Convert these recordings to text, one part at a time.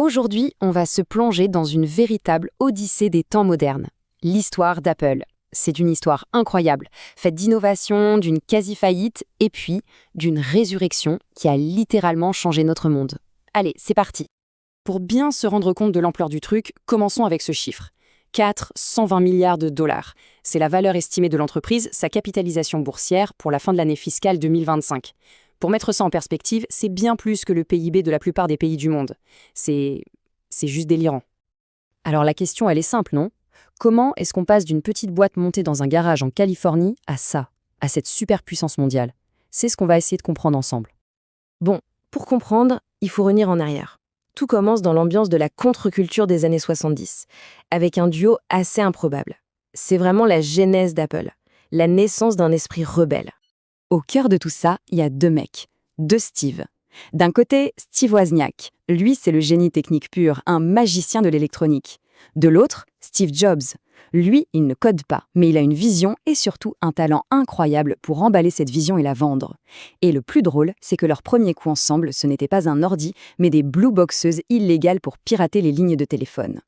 Aujourd'hui, on va se plonger dans une véritable odyssée des temps modernes, l'histoire d'Apple. C'est une histoire incroyable, faite d'innovation, d'une quasi-faillite et puis d'une résurrection qui a littéralement changé notre monde. Allez, c'est parti. Pour bien se rendre compte de l'ampleur du truc, commençons avec ce chiffre. 420 milliards de dollars. C'est la valeur estimée de l'entreprise, sa capitalisation boursière pour la fin de l'année fiscale 2025. Pour mettre ça en perspective, c'est bien plus que le PIB de la plupart des pays du monde. C'est juste délirant. Alors la question, elle est simple, non ? Comment est-ce qu'on passe d'une petite boîte montée dans un garage en Californie à ça, à cette superpuissance mondiale ? C'est ce qu'on va essayer de comprendre ensemble. Bon, pour comprendre, il faut revenir en arrière. Tout commence dans l'ambiance de la contre-culture des années 70, avec un duo assez improbable. C'est vraiment la genèse d'Apple, la naissance d'un esprit rebelle. Au cœur de tout ça, il y a deux mecs, deux Steve. D'un côté, Steve Wozniak. Lui, c'est le génie technique pur, un magicien de l'électronique. De l'autre, Steve Jobs. Lui, il ne code pas, mais il a une vision et surtout un talent incroyable pour emballer cette vision et la vendre. Et le plus drôle, c'est que leur premier coup ensemble, ce n'était pas un ordi, mais des blue boxeuses illégales pour pirater les lignes de téléphone.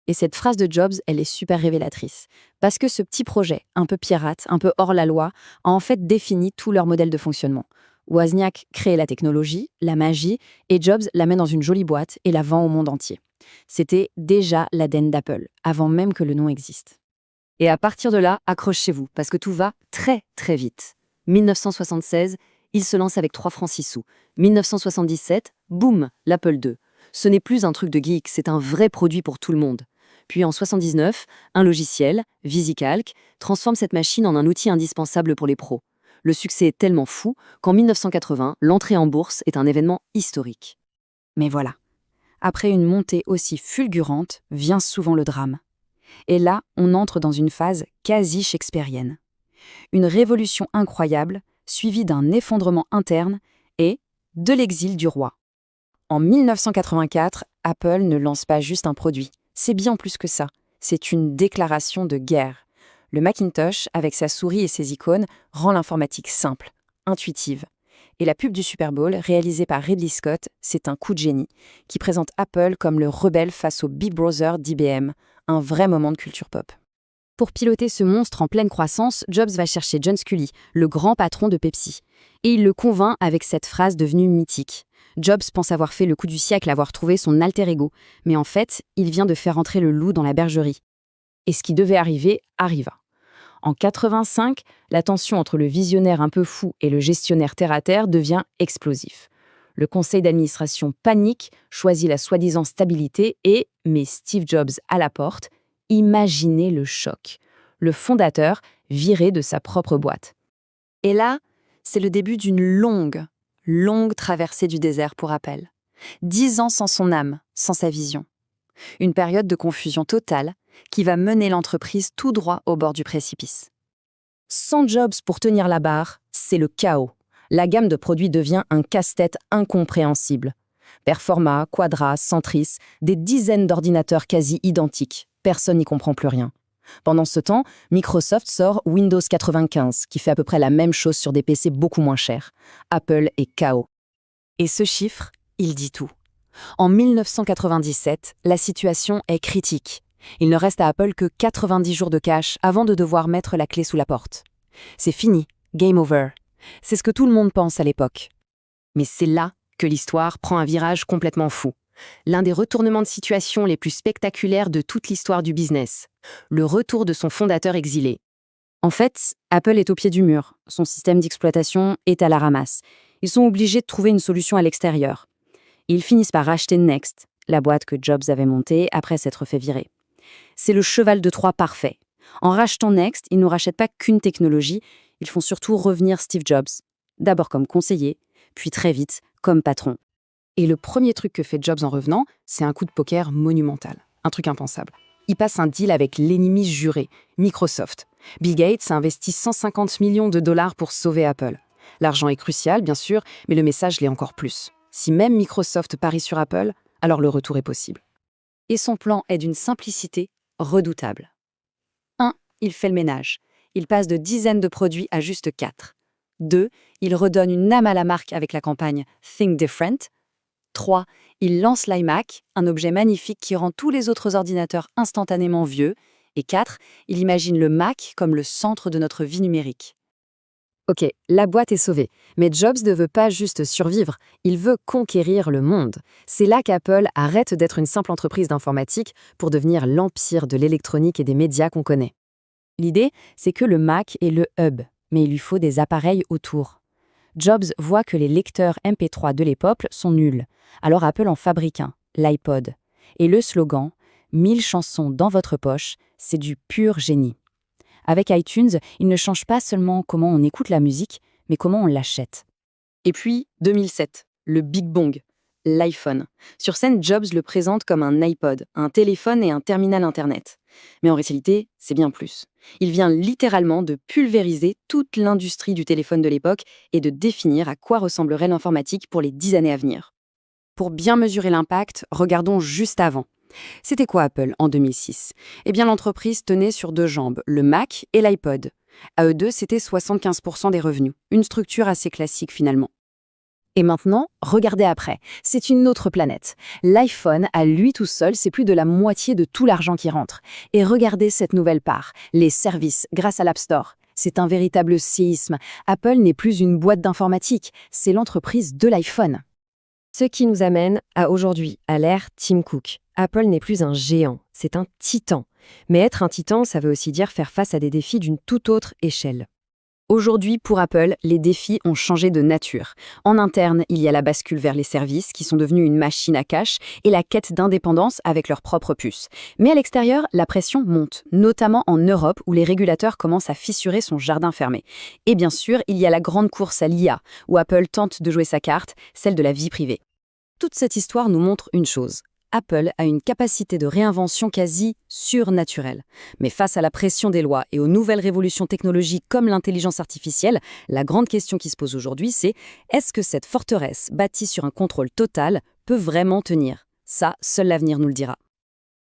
Et cette phrase de Jobs, elle est super révélatrice. Parce que ce petit projet, un peu pirate, un peu hors la loi, a en fait défini tout leur modèle de fonctionnement. Wozniak crée la technologie, la magie, et Jobs la met dans une jolie boîte et la vend au monde entier. C'était déjà l'ADN d'Apple, avant même que le nom existe. Et à partir de là, accrochez-vous, parce que tout va très très vite. 1976, il se lance avec 3 francs 6 sous. 1977, boum, l'Apple II. Ce n'est plus un truc de geek, c'est un vrai produit pour tout le monde. Puis en 79, un logiciel, VisiCalc, transforme cette machine en un outil indispensable pour les pros. Le succès est tellement fou qu'en 1980, l'entrée en bourse est un événement historique. Mais voilà, après une montée aussi fulgurante, vient souvent le drame. Et là, on entre dans une phase quasi shakespearienne. Une révolution incroyable, suivie d'un effondrement interne et de l'exil du roi. En 1984, Apple ne lance pas juste un produit, c'est bien plus que ça, c'est une déclaration de guerre. Le Macintosh, avec sa souris et ses icônes, rend l'informatique simple, intuitive. Et la pub du Super Bowl, réalisée par Ridley Scott, c'est un coup de génie, qui présente Apple comme le rebelle face au Big Brother d'IBM, un vrai moment de culture pop. Pour piloter ce monstre en pleine croissance, Jobs va chercher John Sculley, le grand patron de Pepsi. Et il le convainc avec cette phrase devenue mythique. Jobs pense avoir fait le coup du siècle, avoir trouvé son alter ego, mais en fait, il vient de faire entrer le loup dans la bergerie. Et ce qui devait arriver, arriva. En 85, la tension entre le visionnaire un peu fou et le gestionnaire terre-à-terre devient explosif. Le conseil d'administration panique, choisit la soi-disant stabilité et met Steve Jobs à la porte. Imaginez le choc. Le fondateur viré de sa propre boîte. Et là, c'est le début d'une longue traversée du désert pour Apple. 10 ans sans son âme, sans sa vision. Une période de confusion totale qui va mener l'entreprise tout droit au bord du précipice. Sans Jobs pour tenir la barre, c'est le chaos. La gamme de produits devient un casse-tête incompréhensible. Performa, Quadra, Centris, des dizaines d'ordinateurs quasi identiques. Personne n'y comprend plus rien. Pendant ce temps, Microsoft sort Windows 95, qui fait à peu près la même chose sur des PC beaucoup moins chers. Apple est KO. Et ce chiffre, il dit tout. En 1997, la situation est critique. Il ne reste à Apple que 90 jours de cash avant de devoir mettre la clé sous la porte. C'est fini, game over. C'est ce que tout le monde pense à l'époque. Mais c'est là que l'histoire prend un virage complètement fou. L'un des retournements de situation les plus spectaculaires de toute l'histoire du business. Le retour de son fondateur exilé. En fait, Apple est au pied du mur. Son système d'exploitation est à la ramasse. Ils sont obligés de trouver une solution à l'extérieur. Ils finissent par racheter Next, la boîte que Jobs avait montée après s'être fait virer. C'est le cheval de Troie parfait. En rachetant Next, ils ne rachètent pas qu'une technologie, ils font surtout revenir Steve Jobs. D'abord comme conseiller, puis très vite comme patron. Et le premier truc que fait Jobs en revenant, c'est un coup de poker monumental. Un truc impensable. Il passe un deal avec l'ennemi juré, Microsoft. Bill Gates a investi 150 millions de dollars pour sauver Apple. L'argent est crucial, bien sûr, mais le message l'est encore plus. Si même Microsoft parie sur Apple, alors le retour est possible. Et son plan est d'une simplicité redoutable. 1. Il fait le ménage. Il passe de dizaines de produits à juste 4. 2. Il redonne une âme à la marque avec la campagne Think Different. 3. Il lance l'iMac, un objet magnifique qui rend tous les autres ordinateurs instantanément vieux. Et 4. Il imagine le Mac comme le centre de notre vie numérique. Ok, la boîte est sauvée. Mais Jobs ne veut pas juste survivre, il veut conquérir le monde. C'est là qu'Apple arrête d'être une simple entreprise d'informatique pour devenir l'empire de l'électronique et des médias qu'on connaît. L'idée, c'est que le Mac est le hub, mais il lui faut des appareils autour. Jobs voit que les lecteurs MP3 de l'époque sont nuls. Alors Apple en fabrique un, l'iPod. Et le slogan « 1000 chansons dans votre poche », c'est du pur génie. Avec iTunes, il ne change pas seulement comment on écoute la musique, mais comment on l'achète. Et puis, 2007, le Big Bang, l'iPhone. Sur scène, Jobs le présente comme un iPod, un téléphone et un terminal Internet. Mais en réalité, c'est bien plus. Il vient littéralement de pulvériser toute l'industrie du téléphone de l'époque et de définir à quoi ressemblerait l'informatique pour les 10 années à venir. Pour bien mesurer l'impact, regardons juste avant. C'était quoi Apple en 2006 ? Eh bien, l'entreprise tenait sur deux jambes, le Mac et l'iPod. À eux deux, c'était 75% des revenus. Une structure assez classique finalement. Et maintenant, regardez après, c'est une autre planète. L'iPhone, à lui tout seul, c'est plus de la moitié de tout l'argent qui rentre. Et regardez cette nouvelle part, les services grâce à l'App Store. C'est un véritable séisme. Apple n'est plus une boîte d'informatique, c'est l'entreprise de l'iPhone. Ce qui nous amène à aujourd'hui, à l'ère Tim Cook. Apple n'est plus un géant, c'est un titan. Mais être un titan, ça veut aussi dire faire face à des défis d'une toute autre échelle. Aujourd'hui, pour Apple, les défis ont changé de nature. En interne, il y a la bascule vers les services qui sont devenus une machine à cash et la quête d'indépendance avec leurs propres puces. Mais à l'extérieur, la pression monte, notamment en Europe où les régulateurs commencent à fissurer son jardin fermé. Et bien sûr, il y a la grande course à l'IA, où Apple tente de jouer sa carte, celle de la vie privée. Toute cette histoire nous montre une chose. Apple a une capacité de réinvention quasi surnaturelle. Mais face à la pression des lois et aux nouvelles révolutions technologiques comme l'intelligence artificielle, la grande question qui se pose aujourd'hui, c'est est-ce que cette forteresse, bâtie sur un contrôle total, peut vraiment tenir ? Ça, seul l'avenir nous le dira.